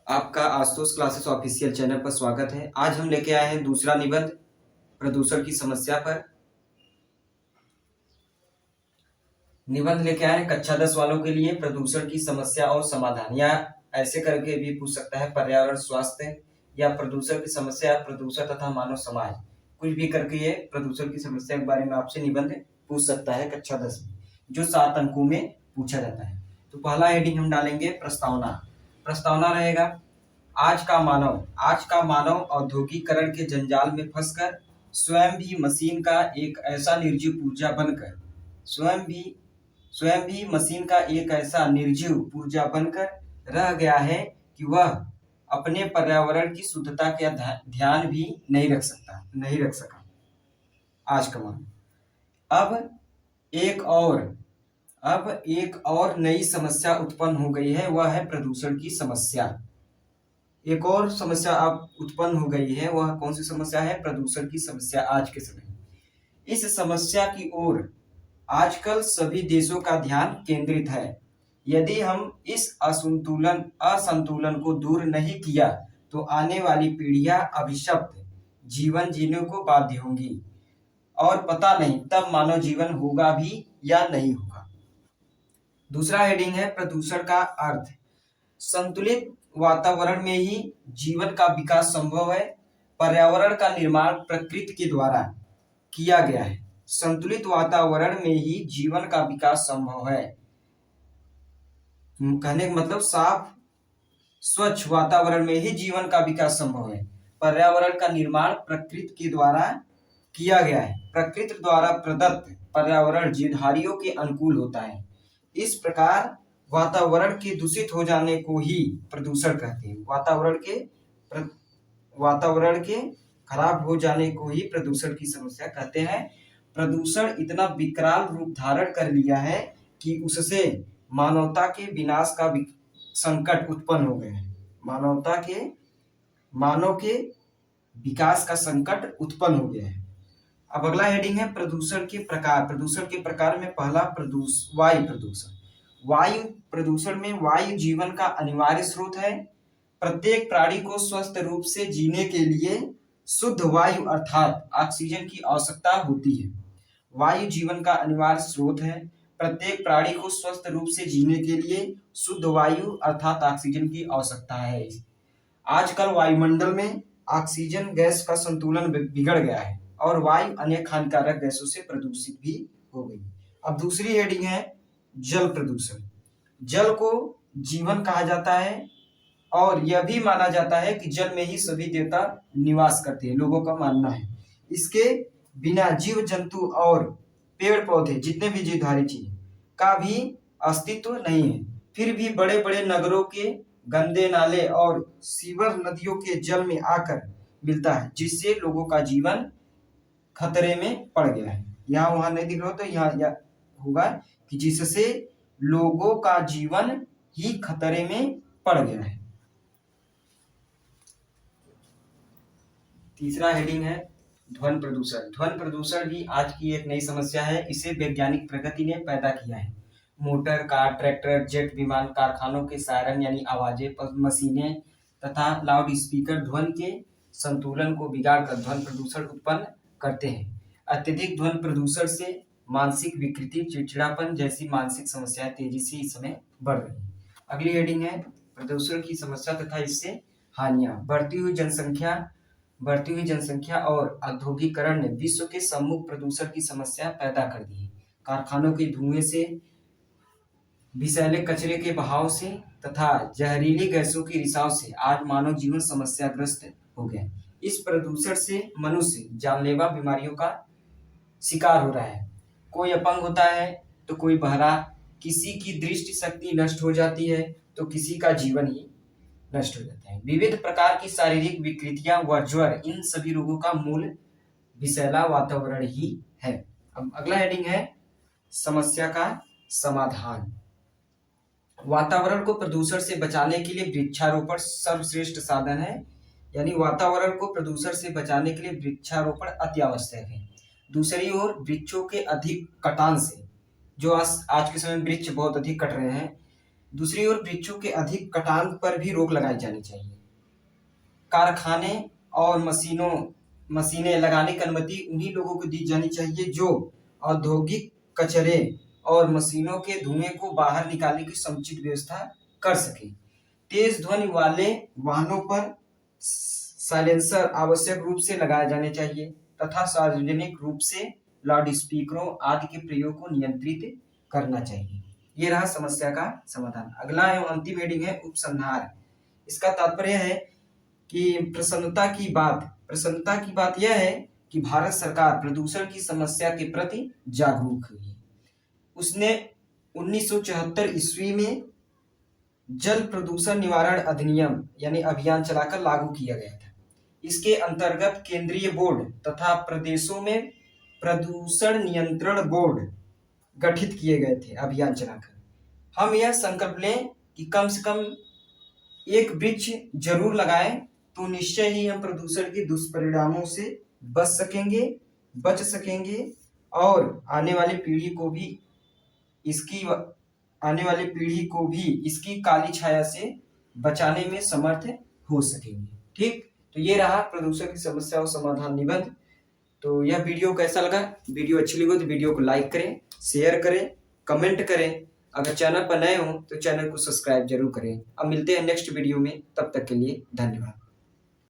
आपका Ashutosh classes official channel पर स्वागत है। आज हम लेके आए हैं दूसरा निबंध प्रदूषण की समस्या पर। निबंध लेके आए हैं कक्षा 10 वालों के लिए प्रदूषण की समस्या और समाधान, या ऐसे करके भी पूछ सकता है पर्यावरण स्वास्थ्य, या प्रदूषण की समस्या, प्रदूषण तथा मानव समाज, कुछ भी करके ये प्रदूषण की समस्या के बारे में आपसे निबंध पूछ सकता है कक्षा 10 में, जो 7 अंकों में पूछा जाता है। तो पहला हेडिंग हम डालेंगे प्रस्तावना। प्रस्तावना रहेगा, आज का मानव औद्योगिकरण के जंजाल में फंसकर स्वयं भी मशीन का एक ऐसा निर्जीव पुर्जा बनकर रह गया है कि वह अपने पर्यावरण की शुद्धता का ध्यान भी नहीं रख सका। आज का मानव अब एक और नई समस्या उत्पन्न हो गई है, वह है प्रदूषण की समस्या। एक और समस्या अब उत्पन्न हो गई है, वह कौन सी समस्या है? प्रदूषण की समस्या। आज के समय में इस समस्या की ओर आजकल सभी देशों का ध्यान केंद्रित है। यदि हम इस असंतुलन को दूर नहीं किया तो आने वाली पीढ़ियां अभिशप्त जीवन जीने को बाध्य होंगी, और पता नहीं तब मानव जीवन होगा भी या नहीं होगा। दूसरा हेडिंग है प्रदूषण का अर्थ। संतुलित वातावरण में ही जीवन का विकास संभव है। पर्यावरण का निर्माण प्रकृति के द्वारा किया गया है। संतुलित वातावरण में ही जीवन का विकास संभव है। कहने का मतलब साफ स्वच्छ वातावरण में ही जीवन का विकास संभव है। पर्यावरण का निर्माण प्रकृति के द्वारा किया गया है। प्रकृति द्वारा प्रदत्त पर्यावरण जीवधारियों के अनुकूल होता है। इस प्रकार वातावरण के दूषित हो जाने को ही प्रदूषण कहते हैं। वातावरण के खराब हो जाने को ही प्रदूषण की समस्या कहते हैं। प्रदूषण इतना विकराल रूप धारण कर लिया है कि उससे मानवता के विनाश का संकट उत्पन्न हो गया है। मानव के विकास का संकट उत्पन्न हो गया है। अब अगला हेडिंग है प्रदूषण के प्रकार। प्रदूषण के प्रकार में पहला वायु प्रदूषण। वायु प्रदूषण में वायु जीवन का अनिवार्य स्रोत है। प्रत्येक प्राणी को स्वस्थ रूप से जीने के लिए शुद्ध वायु अर्थात ऑक्सीजन की आवश्यकता होती है। वायु जीवन का अनिवार्य स्रोत है। प्रत्येक प्राणी को स्वस्थ रूप से जीने के लिए शुद्ध वायु अर्थात ऑक्सीजन की आवश्यकता है। आजकल वायुमंडल में ऑक्सीजन गैस का संतुलन बिगड़ गया है और वायु अनेक हानिकारक गैसों से प्रदूषित भी हो गई। अब दूसरी हेडिंग है जल प्रदूषण। जल को जीवन कहा जाता है और यह भी माना जाता है कि जल में ही सभी देवता निवास करते हैं, लोगों का मानना है। इसके बिना जीव जंतु और पेड़ पौधे जितने भी जीवधारी चीज का भी अस्तित्व नहीं है। फिर भी बड़े बड़े नगरों के गंदे नाले और सीवर नदियों के जल में आकर मिलता है, जिससे लोगों का जीवन खतरे में पड़ गया है। यहाँ वहां नहीं दिख रहा तो यहाँ होगा कि जिससे लोगों का जीवन ही खतरे में पड़ गया है। तीसरा हेडिंग है ध्वनि प्रदूषण। ध्वनि प्रदूषण भी आज की एक नई समस्या है। इसे वैज्ञानिक प्रगति ने पैदा किया है। मोटर, कार, ट्रैक्टर, जेट विमान, कारखानों के सायरन यानी आवाजें, मशीनें तथा लाउड स्पीकर ध्वनि के संतुलन को बिगाड़कर ध्वनि प्रदूषण उत्पन्न करते हैं। अत्यधिक ध्वनि प्रदूषण से मानसिक विकृति, चिड़चिड़ापन जैसी मानसिक समस्याएं तेजी से इस समय बढ़ रही है। अगली हेडिंग है प्रदूषण की समस्या तथा इससे हानियां। बढ़ती हुई जनसंख्या और औद्योगिकरण ने विश्व के सम्मुख प्रदूषण की समस्या पैदा कर दी है। कारखानों के धुएं से, विषैले कचरे के बहाव से तथा जहरीली गैसों की रिसाव से आज मानव जीवन समस्याग्रस्त हो गया। इस प्रदूषण से मनुष्य जानलेवा बीमारियों का शिकार हो रहा है। कोई अपंग होता है तो कोई बहरा, किसी की दृष्टि शक्ति नष्ट हो जाती है तो किसी का जीवन ही नष्ट हो जाता है। विविध प्रकार की शारीरिक विकृतियां व ज्वर, इन सभी रोगों का मूल विषैला वातावरण ही है। अब अगला हेडिंग है समस्या का समाधान। वातावरण को प्रदूषण से बचाने के लिए वृक्षारोपण सर्वश्रेष्ठ साधन है। यानी वातावरण को प्रदूषण से बचाने के लिए वृक्षारोपण अति आवश्यक है। दूसरी ओर वृक्षों के अधिक कटान से, जो आज के समय वृक्ष बहुत अधिक कट रहे हैं, दूसरी ओर वृक्षों के अधिक कटान पर भी रोक लगाई जानी चाहिए। कारखाने और मशीनें लगाने की अनुमति उन्हीं लोगों को दी जानी चाहिए जो औद्योगिक कचरे और मशीनों के धुएं को बाहर निकालने की समुचित व्यवस्था कर सके। तेज ध्वनि वाले वाहनों पर साइलेंसर आवश्यक रूप से लगाए जाने चाहिए तथा सार्वजनिक रूप से लाउड स्पीकरों आदि के प्रयोग को नियंत्रित करना चाहिए। ये रहा समस्या का समाधान। अगला एवं अंतिम हेडिंग है उपसंहार। इसका तात्पर्य है कि प्रसन्नता की बात यह है कि भारत सरकार प्रदूषण की समस्या के प्रति जागरूक हुई। उसने 1974 ईस्वी में जल प्रदूषण निवारण अधिनियम यानी अभियान चलाकर लागू किया गया था। इसके अंतर्गत केंद्रीय बोर्ड तथा प्रदेशों में प्रदूषण नियंत्रण बोर्ड गठित किए गए थे अभियान चलाकर। हम यह संकल्प लें कि कम से कम एक वृक्ष जरूर लगाएं तो निश्चय ही हम प्रदूषण के दुष्परिणामों से बच सकेंगे और आने वाली पीढ़ी को भी इसकी काली छाया से बचाने में समर्थ हो सकेंगे। ठीक, तो ये रहा प्रदूषण की समस्या और समाधान निबंध। तो यह वीडियो कैसा लगा? वीडियो अच्छी लगी तो वीडियो को लाइक करें, शेयर करें, कमेंट करें। अगर चैनल पर नए हो तो चैनल को सब्सक्राइब जरूर करें। अब मिलते हैं नेक्स्ट वीडियो में, तब तक के लिए धन्यवाद।